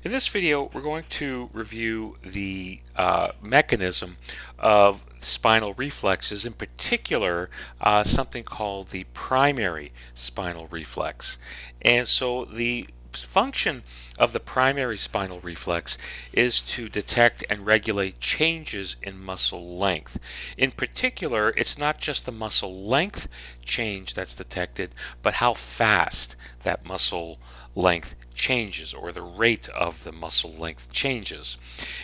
In this video, we're going to review the mechanism of spinal reflexes, in particular something called the primary spinal reflex. And so the function of the primary spinal reflex is to detect and regulate changes in muscle length. In particular, it's not just the muscle length change that's detected, but how fast that muscle length changes, or the rate of the muscle length changes.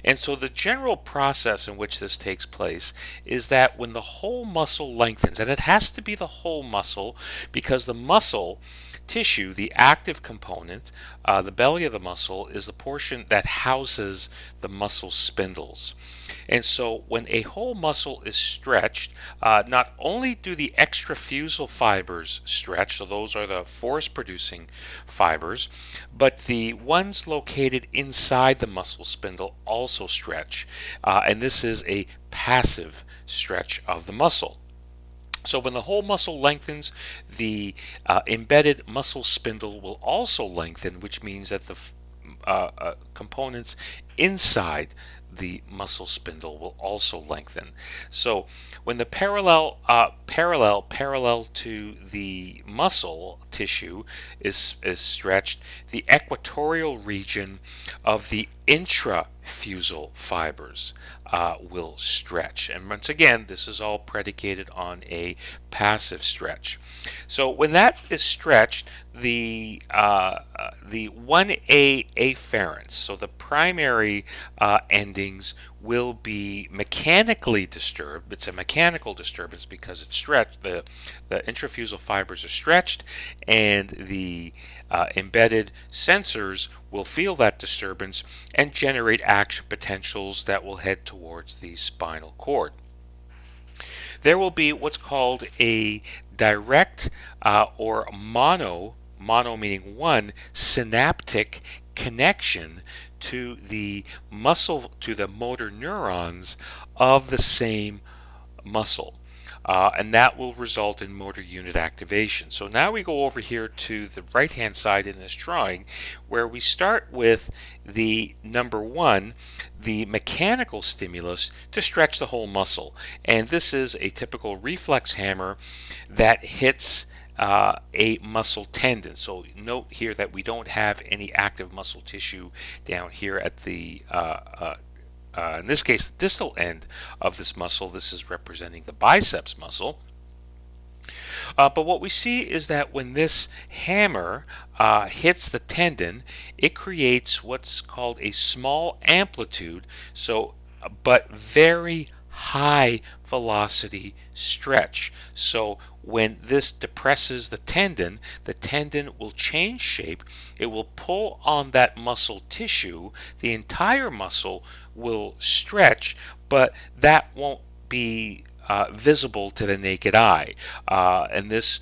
And so the general process in which this takes place is that when the whole muscle lengthens, and it has to be the whole muscle because the muscle tissue, the active component, the belly of the muscle, is the portion that houses the muscle spindles. And so when a whole muscle is stretched, not only do the extrafusal fibers stretch, so those are the force producing fibers, but the ones located inside the muscle spindle also stretch. And this is a passive stretch of the muscle. So when the whole muscle lengthens, the embedded muscle spindle will also lengthen, which means that the components inside the muscle spindle will also lengthen. So when the parallel to the muscle tissue is stretched, the equatorial region of the intrafusal fibers will stretch. And once again, this is all predicated on a passive stretch. So when that is stretched, the 1A afferents, so the primary endings, will be mechanically disturbed. It's a mechanical disturbance because it's stretched. The intrafusal fibers are stretched, and the embedded sensors will feel that disturbance and generate action potentials that will head towards the spinal cord. There will be what's called a direct or mono meaning one, synaptic connection to the muscle, to the motor neurons of the same muscle. And that will result in motor unit activation. So now we go over here to the right hand side in this drawing, where we start with the number one, the mechanical stimulus to stretch the whole muscle. And this is a typical reflex hammer that hits a muscle tendon. So note here that we don't have any active muscle tissue down here at the in this case, the distal end of this muscle. This is representing the biceps muscle. But what we see is that when this hammer hits the tendon, it creates what's called a small amplitude, but very high velocity stretch. So when this depresses the tendon will change shape. It will pull on that muscle tissue. The entire muscle will stretch, but that won't be visible to the naked eye. And this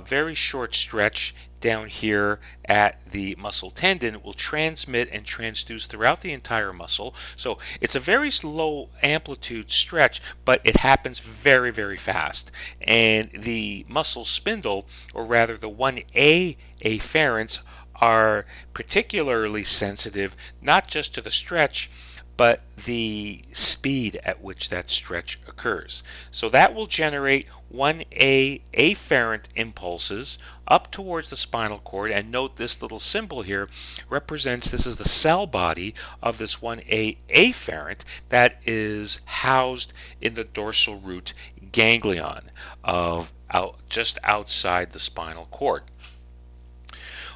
very short stretch down here at the muscle tendon will transmit and transduce throughout the entire muscle. So it's a very low amplitude stretch, but it happens very, very fast. And the muscle spindle, or rather the 1A afferents, are particularly sensitive not just to the stretch, but the speed at which that stretch occurs. So that will generate 1A afferent impulses up towards the spinal cord. And note this little symbol here represents, this is the cell body of this 1A afferent that is housed in the dorsal root ganglion just outside the spinal cord.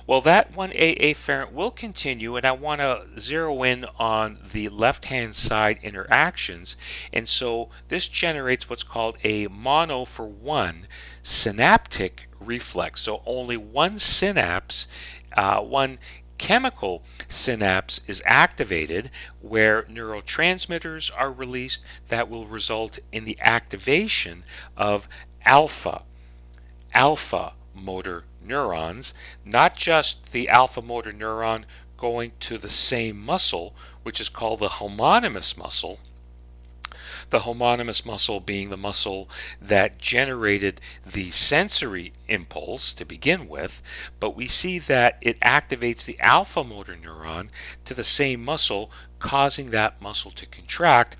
Well, that 1A afferent will continue, and I want to zero in on the left-hand side interactions. And so this generates what's called a mono for one synaptic reflex. So only one synapse, one chemical synapse is activated, where neurotransmitters are released that will result in the activation of alpha motor neurons, not just the alpha motor neuron going to the same muscle, which is called the homonymous muscle. the homonymous muscle being the muscle that generated the sensory impulse to begin with, but we see that it activates the alpha motor neuron to the same muscle, causing that muscle to contract.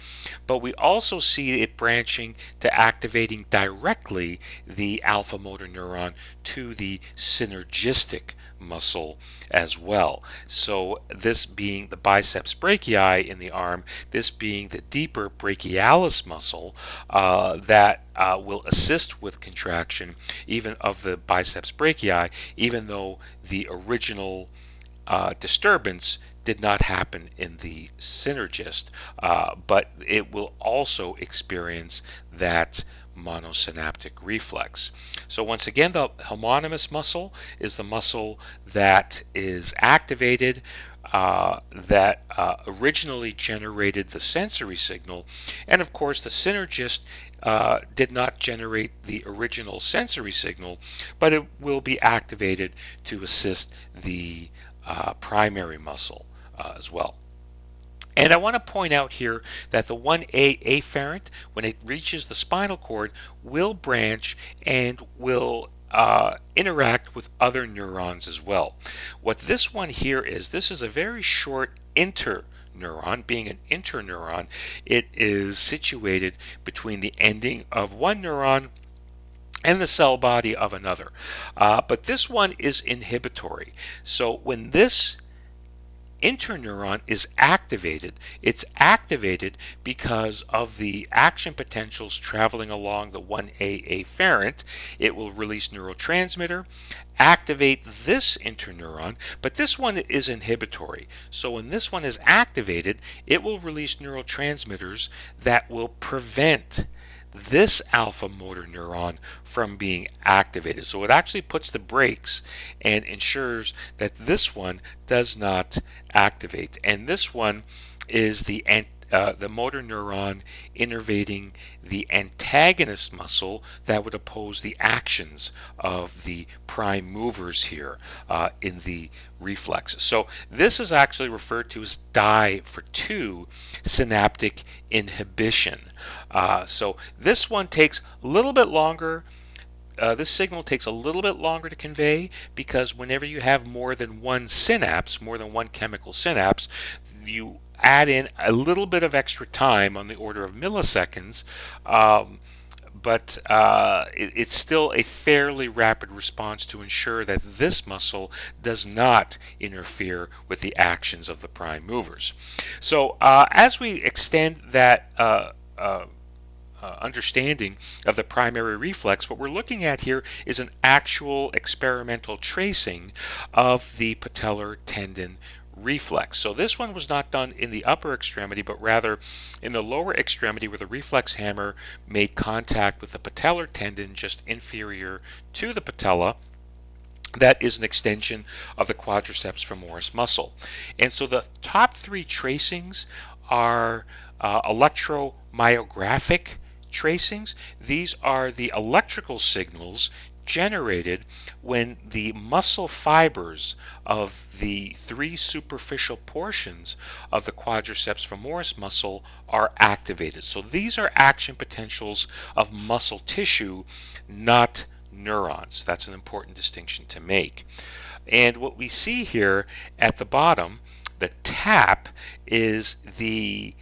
But we also see it branching to activating directly the alpha motor neuron to the synergistic muscle as well. So this being the biceps brachii in the arm, this being the deeper brachialis muscle that will assist with contraction even of the biceps brachii, even though the original disturbance did not happen in the synergist, but it will also experience that monosynaptic reflex. So once again, the homonymous muscle is the muscle that is activated, that originally generated the sensory signal, and of course the synergist did not generate the original sensory signal, but it will be activated to assist the primary muscle as well. And I want to point out here that the 1A afferent, when it reaches the spinal cord, will branch and will interact with other neurons as well. What this one here is, this is a very short interneuron. Being an interneuron, it is situated between the ending of one neuron and the cell body of another. But this one is inhibitory. So when this interneuron is activated, it's activated because of the action potentials traveling along the 1A afferent. It will release neurotransmitter, activate this interneuron, but this one is inhibitory. So when this one is activated, it will release neurotransmitters that will prevent this alpha motor neuron from being activated. So it actually puts the brakes and ensures that this one does not activate. And this one is the motor neuron innervating the antagonist muscle that would oppose the actions of the prime movers here in the reflex. So this is actually referred to as die for 2 synaptic inhibition. So this one takes a little bit longer. This signal takes a little bit longer to convey because whenever you have more than one synapse, more than one chemical synapse, you add in a little bit of extra time on the order of milliseconds, but it's still a fairly rapid response to ensure that this muscle does not interfere with the actions of the prime movers. So as we extend that understanding of the primary reflex, what we're looking at here is an actual experimental tracing of the patellar tendon reflex. So this one was not done in the upper extremity, but rather in the lower extremity where the reflex hammer made contact with the patellar tendon just inferior to the patella. That is an extension of the quadriceps femoris muscle. And so the top 3 tracings are electromyographic tracings. These are the electrical signals generated when the muscle fibers of the 3 superficial portions of the quadriceps femoris muscle are activated. So these are action potentials of muscle tissue, not neurons. That's an important distinction to make. And what we see here at the bottom, the tap, is the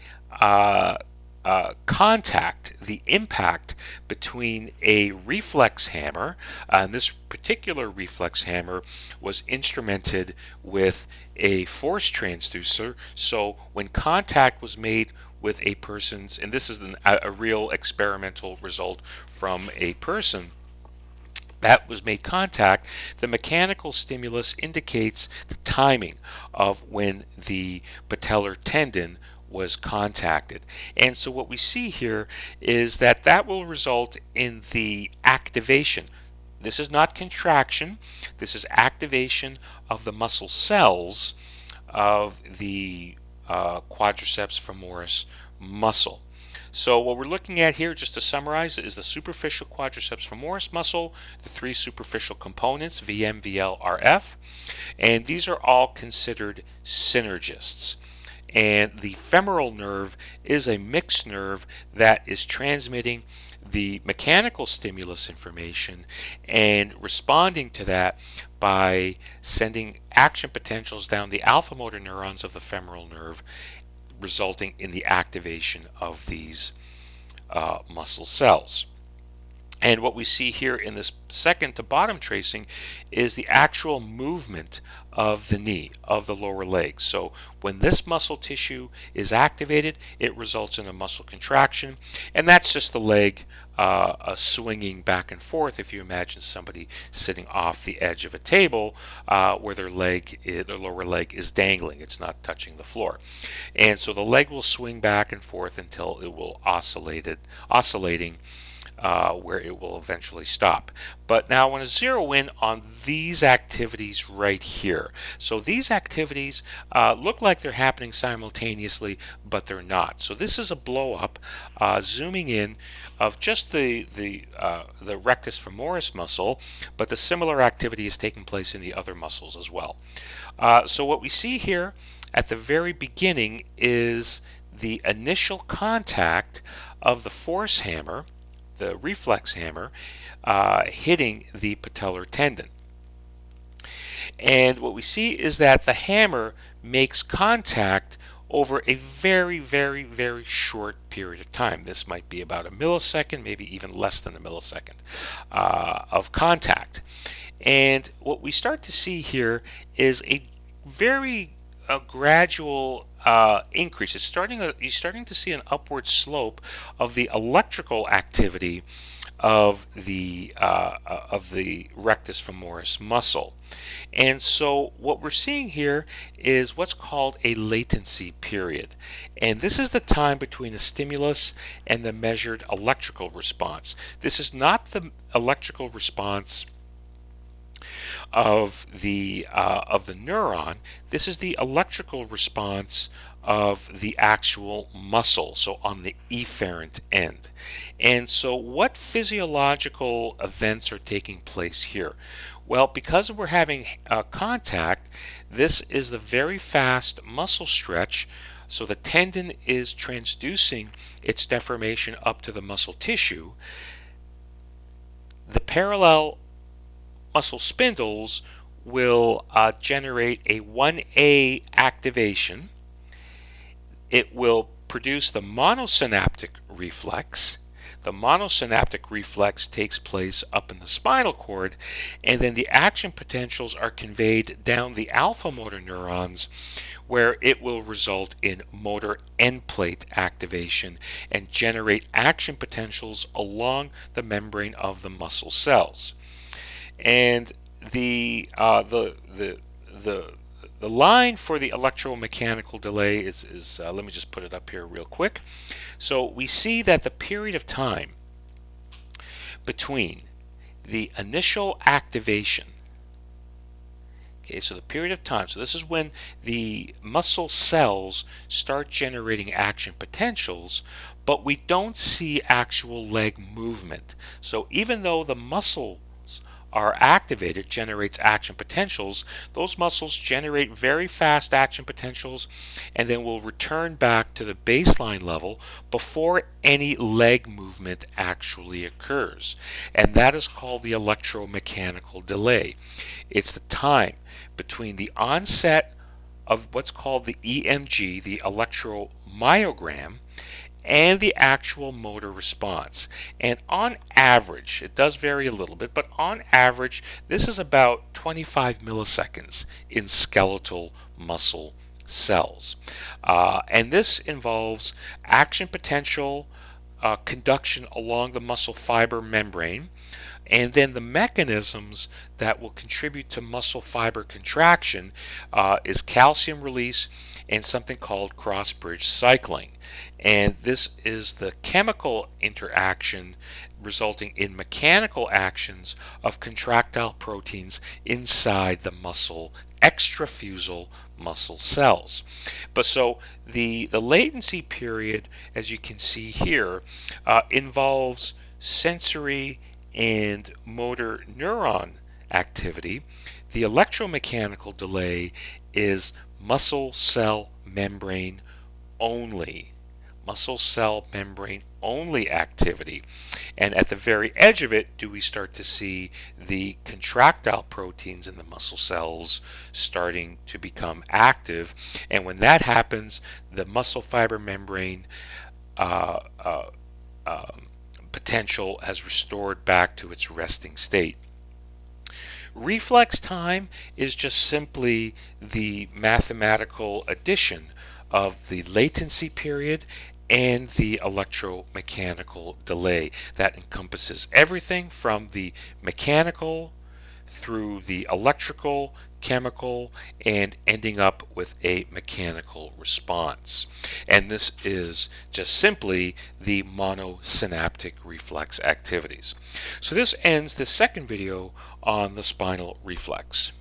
contact, the impact between a reflex hammer, and this particular reflex hammer was instrumented with a force transducer. So when contact was made with a person's, and this is a real experimental result from a person that was made contact, the mechanical stimulus indicates the timing of when the patellar tendon was contacted. And so what we see here is that that will result in the activation. This is not contraction, this is activation of the muscle cells of the quadriceps femoris muscle. So what we're looking at here, just to summarize, is the superficial quadriceps femoris muscle, the 3 superficial components, VM, VL, RF, and these are all considered synergists. And the femoral nerve is a mixed nerve that is transmitting the mechanical stimulus information and responding to that by sending action potentials down the alpha motor neurons of the femoral nerve, resulting in the activation of these muscle cells. And what we see here in this second to bottom tracing is the actual movement of the knee, of the lower leg. So when this muscle tissue is activated, it results in a muscle contraction, and that's just the leg swinging back and forth. If you imagine somebody sitting off the edge of a table where their lower leg is dangling, it's not touching the floor. And so the leg will swing back and forth until it will oscillating where it will eventually stop. But now I want to zero in on these activities right here. So these activities look like they're happening simultaneously, but they're not. So this is a blow up, zooming in of just the rectus femoris muscle, but the similar activity is taking place in the other muscles as well. So what we see here at the very beginning is the initial contact of the force hammer, the reflex hammer, hitting the patellar tendon. And what we see is that the hammer makes contact over a very, very, very short period of time. This might be about a millisecond, maybe even less than a millisecond of contact. And what we start to see here is a very gradual increase. You're starting to see an upward slope of the electrical activity of the rectus femoris muscle. And so what we're seeing here is what's called a latency period. And this is the time between the stimulus and the measured electrical response. This is not the electrical response of the neuron. This is the electrical response of the actual muscle, so on the efferent end. And so what physiological events are taking place here? Well, because we're having contact, this is the very fast muscle stretch. So the tendon is transducing its deformation up to the muscle tissue. The parallel muscle spindles will generate a 1A activation. It will produce the monosynaptic reflex. The monosynaptic reflex takes place up in the spinal cord, and then the action potentials are conveyed down the alpha motor neurons, where it will result in motor end plate activation and generate action potentials along the membrane of the muscle cells. And the line for the electromechanical delay is let me just put it up here real quick. So we see that the period of time between the initial activation, okay, so the period of time, so this is when the muscle cells start generating action potentials, but we don't see actual leg movement. So even though the muscles are activated, generates action potentials, those muscles generate very fast action potentials and then will return back to the baseline level before any leg movement actually occurs. And that is called the electromechanical delay. It's the time between the onset of what's called the EMG, the electromyogram, and the actual motor response. And on average, it does vary a little bit, but on average, this is about 25 milliseconds in skeletal muscle cells. And this involves action potential, conduction along the muscle fiber membrane, and then the mechanisms that will contribute to muscle fiber contraction is calcium release and something called cross-bridge cycling. And this is the chemical interaction resulting in mechanical actions of contractile proteins inside the muscle extrafusal muscle cells. But so the latency period, as you can see here, involves sensory and motor neuron activity. The electromechanical delay is muscle cell membrane only, muscle cell membrane only activity. And at the very edge of it, do we start to see the contractile proteins in the muscle cells starting to become active? And when that happens, the muscle fiber membrane uh, uh, potential has restored back to its resting state. Reflex time is just simply the mathematical addition of the latency period and the electromechanical delay that encompasses everything from the mechanical through the electrical, chemical, and ending up with a mechanical response. And this is just simply the monosynaptic reflex activities. So this ends the second video on the spinal reflex.